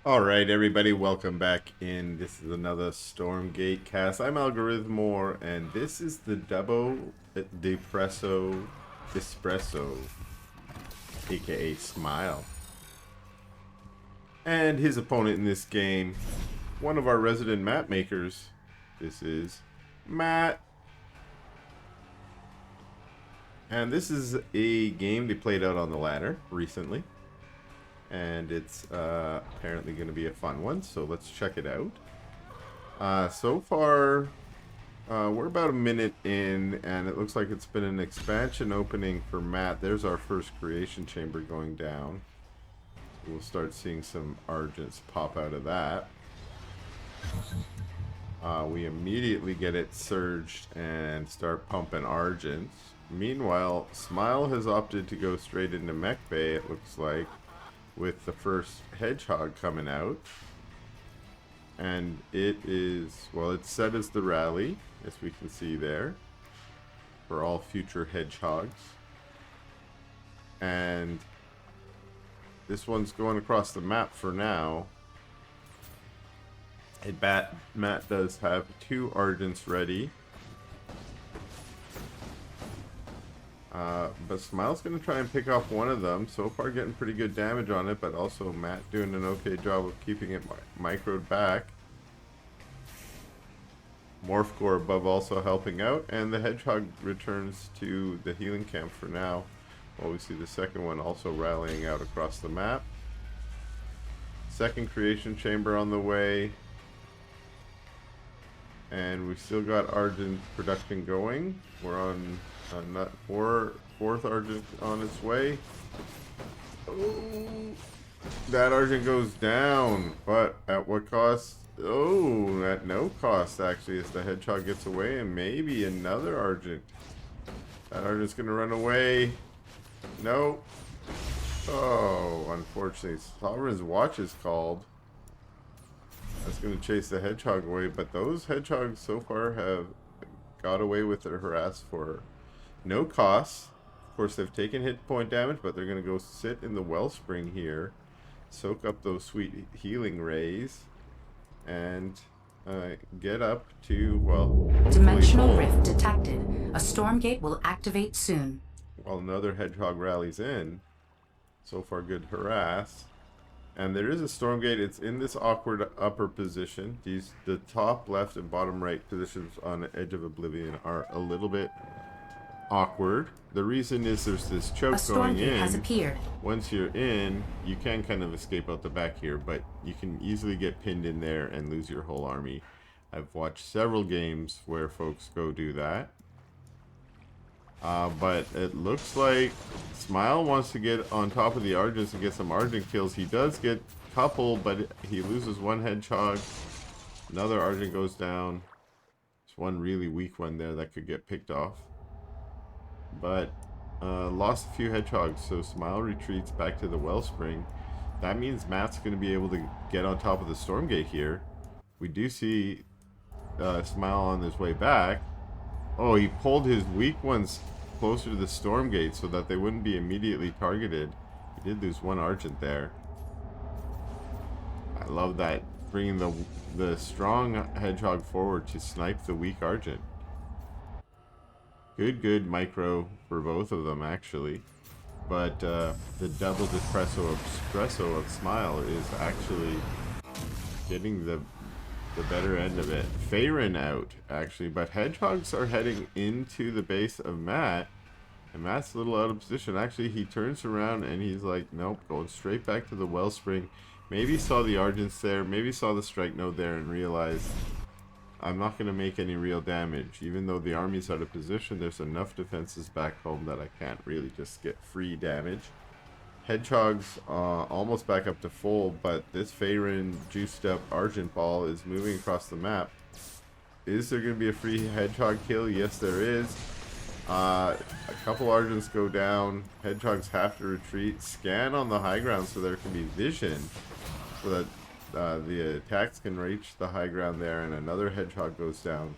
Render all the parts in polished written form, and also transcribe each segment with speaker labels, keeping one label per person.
Speaker 1: All right, everybody, welcome back in. This is another Stormgate cast. I'm Algorithmore, and this is the Double Depresso Espresso, aka Smile. And his opponent in this game, one of our resident map makers. This is Matt. And this is a game they played out on the ladder recently. And it's apparently going to be a fun one, so let's check it out. So far, we're about a minute in, and it looks like it's been an expansion opening for Matt. There's our first creation chamber going down. We'll start seeing some Argents pop out of that. We immediately get it surged and start pumping Argents. Meanwhile, Smile has opted to go straight into Mech Bay, it looks like, with the first Hedgehog coming out. And it is, well, it's set as the rally, as we can see there, for all future Hedgehogs. And this one's going across the map for now. And Matt does have two Argents ready. But Smile's going to try and pick off one of them. So far getting pretty good damage on it, but also Matt doing an okay job of keeping it microed back. Morph Core above also helping out, and the Hedgehog returns to the healing camp for now. While we see the second one also rallying out across the map. Second creation chamber on the way. And we've still got Argent production going. We're on fourth Argent on its way. Oh, that Argent goes down, but at what cost? Oh, at no cost actually, as the Hedgehog gets away, and maybe another Argent. That Argent's gonna run away. No. Oh, unfortunately, Sovereign's Watch is called. That's going to chase the Hedgehog away, but those Hedgehogs so far have got away with their harass for no cost. Of course, they've taken hit point damage, but they're going to go sit in the Wellspring here, soak up those sweet healing rays, and get up to, well,
Speaker 2: Dimensional rift detected. A Stormgate will activate soon.
Speaker 1: While another Hedgehog rallies in. So far, good harass. And there is a Stormgate. It's in this awkward upper position. The top left and bottom right positions on the Edge of Oblivion are a little bit awkward. The reason is there's this choke going in.
Speaker 2: Has appeared.
Speaker 1: Once you're in, you can kind of escape out the back here, but you can easily get pinned in there and lose your whole army. I've watched several games where folks go do that. But it looks like Smile wants to get on top of the Argents and get some Argent kills. He does get a couple, but he loses one Hedgehog. Another Argent goes down. There's one really weak one there that could get picked off. But lost a few Hedgehogs, so Smile retreats back to the Wellspring. That means Matt's going to be able to get on top of the Stormgate here. We do see Smile on his way back. Oh, he pulled his weak ones closer to the Stormgate so that they wouldn't be immediately targeted. He did lose one Argent there. I love that, bringing the strong Hedgehog forward to snipe the weak Argent. Good micro for both of them, actually. But the double espresso of Smile is actually getting the better end of it. Faerun out, actually, but Hedgehogs are heading into the base of Matt, and Matt's a little out of position. Actually, he turns around and he's like, nope, going straight back to the Wellspring. Maybe saw the Argents there, maybe saw the strike node there and realized, I'm not going to make any real damage. Even though the army's out of position, there's enough defenses back home that I can't really just get free damage. Hedgehogs almost back up to full, but this Faerun juiced up Argent Ball is moving across the map. Is there going to be a free Hedgehog kill? Yes, there is. A couple Argents go down. Hedgehogs have to retreat. Scan on the high ground so there can be vision, so that the attacks can reach the high ground there, and another Hedgehog goes down.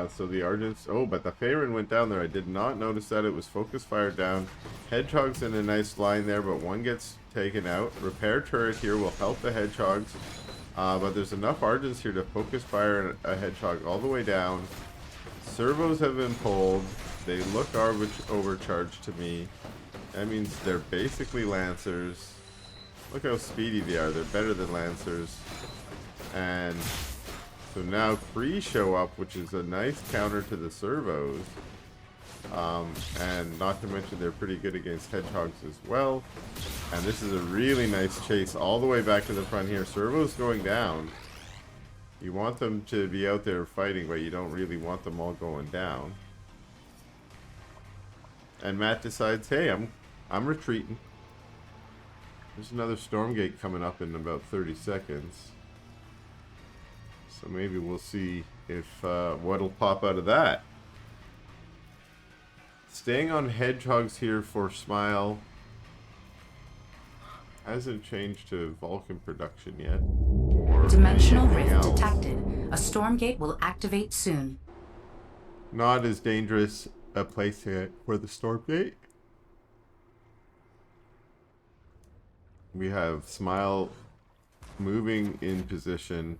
Speaker 1: So the Argents... Oh, but the Faerun went down there. I did not notice that. It was focus fire down. Hedgehogs in a nice line there, but one gets taken out. Repair turret here will help the Hedgehogs. But there's enough Argents here to focus fire a Hedgehog all the way down. Servos have been pulled. They look overcharged to me. That means they're basically Lancers. Look how speedy they are. They're better than Lancers. And so now Kree show up, which is a nice counter to the Servos. And not to mention they're pretty good against Hedgehogs as well. And this is a really nice chase all the way back to the front here. Servos going down. You want them to be out there fighting, but you don't really want them all going down. And Matt decides, hey, I'm retreating. There's another Stormgate coming up in about 30 seconds. So maybe we'll see if what'll pop out of that. Staying on Hedgehogs here for Smile. Hasn't changed to Vulcan production yet. Or
Speaker 2: Dimensional rift
Speaker 1: else.
Speaker 2: detected. A Stormgate will activate soon.
Speaker 1: Not as dangerous a place here for the Stormgate. We have Smile moving in position,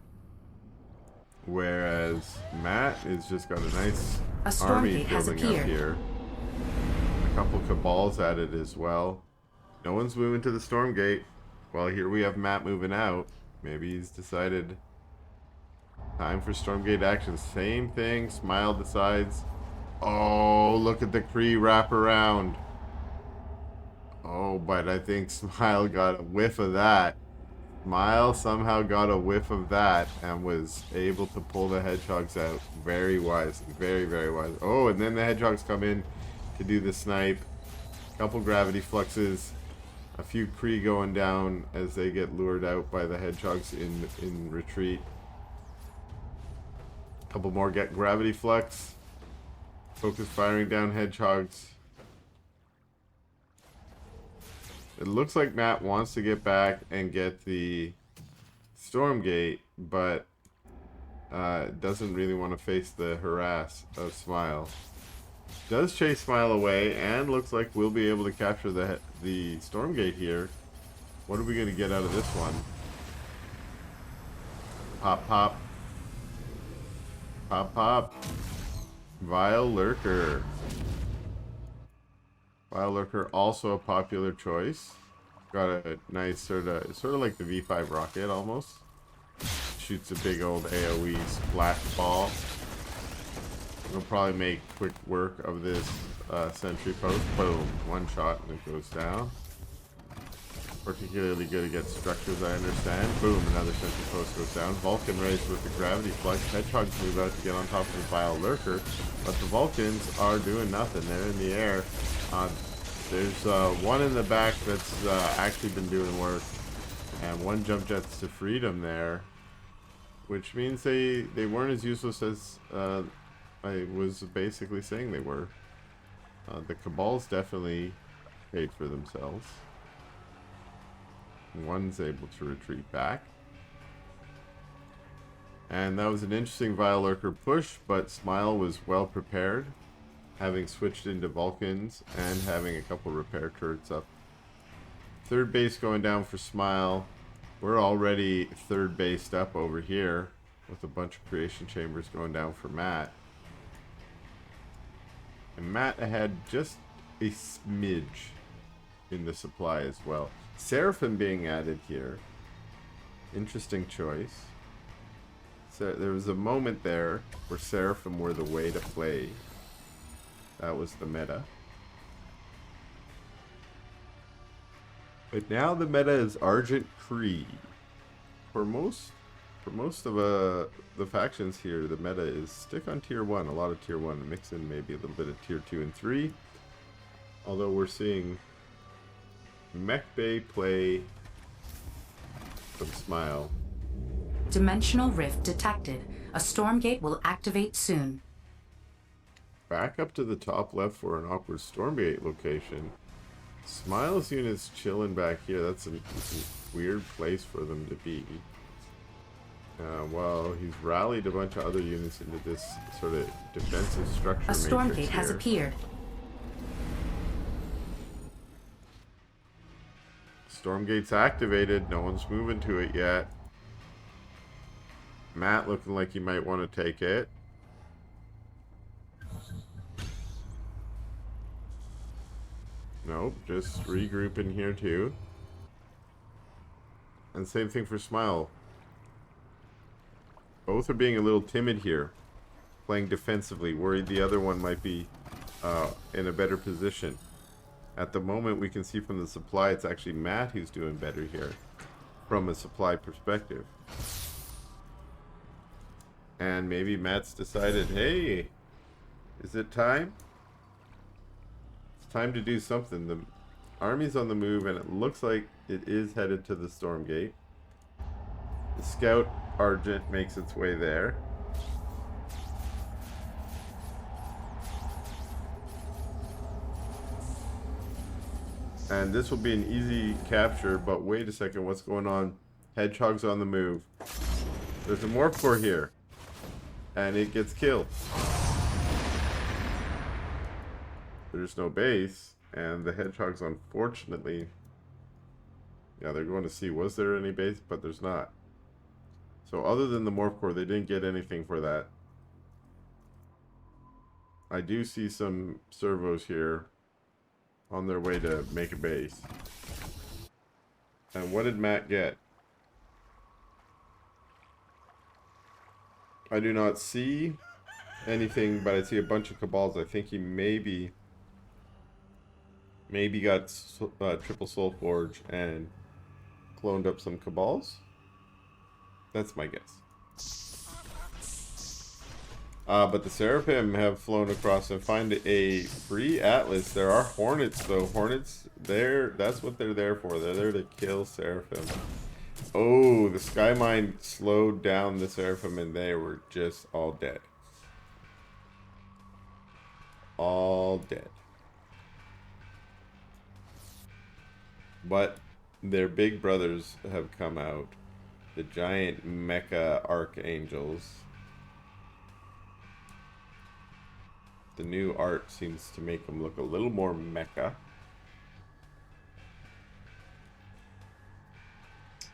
Speaker 1: whereas Matt has just got a nice army building up here. A couple Cabals at it as well. No one's moving to the Stormgate. Well, here we have Matt moving out. Maybe he's decided time for Stormgate action. Same thing. Smile decides. Oh, look at the Kree wrap around. Oh, but I think Smile got a whiff of that. Smile somehow got a whiff of that and was able to pull the Hedgehogs out very wisely. Very, very wise. Oh, and then the Hedgehogs come in to do the snipe. Couple gravity fluxes. A few Kree going down as they get lured out by the Hedgehogs in retreat. Couple more get gravity flux. Focus firing down Hedgehogs. It looks like Matt wants to get back and get the Stormgate, but doesn't really want to face the harass of Smile. Does chase Smile away, and looks like we'll be able to capture the Stormgate here. What are we going to get out of this one? Pop, pop. Pop, pop. Vile Lurker. Vile Lurker, also a popular choice. Got a nice sort of like the V5 rocket almost. Shoots a big old AoE splash ball. We'll probably make quick work of this sentry post. Boom, one shot and it goes down. Particularly good against structures, I understand. Boom, another sentry post goes down. Vulcan raised with the gravity flux. Hedgehogs move out to get on top of the Vile Lurker, but the Vulcans are doing nothing. They're in the air. There's one in the back that's actually been doing work, and one jump jets to freedom there, which means they weren't as useless as I was basically saying they were. The Cabals definitely paid for themselves. One's able to retreat back. And that was an interesting Vile Lurker push, but Smile was well prepared, having switched into Vulcans and having a couple repair turrets up. Third base going down for Smile. We're already third based up over here with a bunch of creation chambers going down for Matt. And Matt had just a smidge in the supply as well. Seraphim being added here. Interesting choice. So there was a moment there where Seraphim were the way to play. That was the meta. But now the meta is Argent Kree. For most of the factions here, the meta is stick on tier 1, a lot of tier 1, mix in maybe a little bit of tier 2 and 3. Although we're seeing Mech Bay play some Smile.
Speaker 2: Dimensional rift detected. A Stormgate will activate soon.
Speaker 1: Back up to the top left for an awkward Stormgate location. Smile's unit's chilling back here. That's a weird place for them to be. Well, he's rallied a bunch of other units into this sort of defensive structure
Speaker 2: A
Speaker 1: matrix
Speaker 2: Stormgate has
Speaker 1: here.
Speaker 2: appeared.
Speaker 1: Stormgate's activated. No one's moving to it yet. Matt looking like he might want to take it. Nope, just regroup in here too. And same thing for Smile. Both are being a little timid here. Playing defensively, worried the other one might be in a better position. At the moment, we can see from the supply, it's actually Matt who's doing better here. From a supply perspective. And maybe Matt's decided, hey, is it time? It's time to do something. The army's on the move, and it looks like it is headed to the Stormgate. The Scout Argent makes its way there. And this will be an easy capture, but wait a second, what's going on? Hedgehog's on the move. There's a Morph Core here. And it gets killed. There's no base, and the Hedgehogs, unfortunately... Yeah, they're going to see, was there any base? But there's not. So other than the Morph Core, they didn't get anything for that. I do see some servos here on their way to make a base. And what did Matt get? I do not see anything, but I see a bunch of Cabals. I think he maybe got triple Soul Forge and cloned up some Cabals. That's my guess. But the Seraphim have flown across and find a free Atlas. There are Hornets, though. Hornets, that's what they're there for. They're there to kill Seraphim. Oh, the Sky Mine slowed down the Seraphim, and they were just all dead. All dead. But their big brothers have come out. The giant mecha archangels. The new art seems to make them look a little more mecha.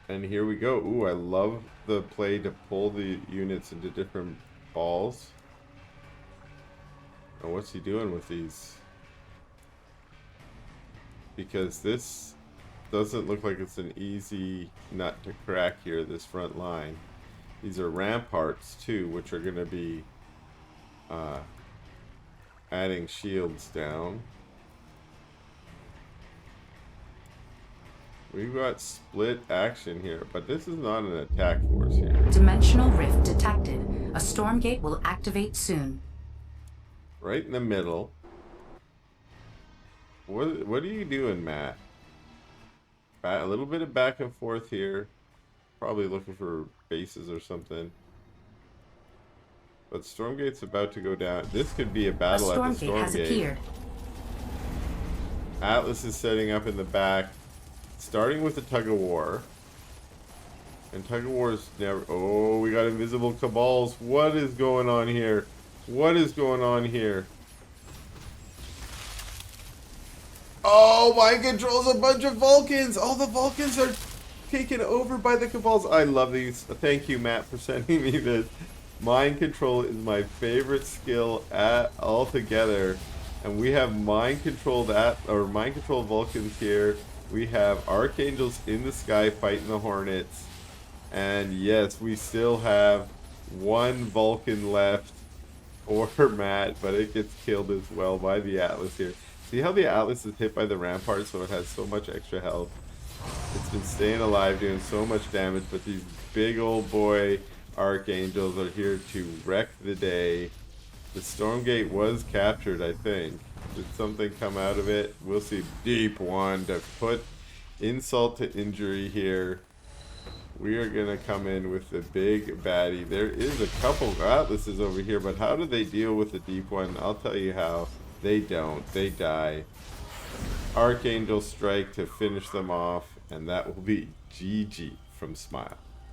Speaker 1: And here we go. Ooh, I love the play to pull the units into different balls. And what's he doing with these? Because this doesn't look like it's an easy nut to crack here, this front line. These are ramparts too, which are going to be adding shields down. We've got split action here, but this is not an attack force here.
Speaker 2: Dimensional rift detected. A Stormgate will activate soon.
Speaker 1: Right in the middle. What are you doing, Matt? A little bit of back and forth here. Probably looking for bases or something. But Stormgate's about to go down. This could be a battle at the Stormgate.
Speaker 2: Has appeared.
Speaker 1: Atlas is setting up in the back. Starting with the tug of war. And tug of war is never... Oh, we got invisible Cabals. What is going on here? What is going on here? Oh, mind controls a bunch of Vulcans. All the Vulcans are taken over by the Cabals. I love these. Thank you, Matt, for sending me this. Mind control is my favorite skill altogether. And we have mind controlled Vulcans here. We have Archangels in the sky fighting the Hornets. And yes, we still have one Vulcan left for Matt, but it gets killed as well by the Atlas here. See how the Atlas is hit by the rampart, so it has so much extra health. It's been staying alive, doing so much damage, but these big old boy Archangels are here to wreck the day. The Stormgate was captured, I think. Did something come out of it? We'll see. Deep one to put insult to injury here. We are going to come in with the big baddie. There is a couple Atlases over here, but how do they deal with the deep one? I'll tell you how. They don't. They die. Archangel strike to finish them off, and that will be GG from Smile.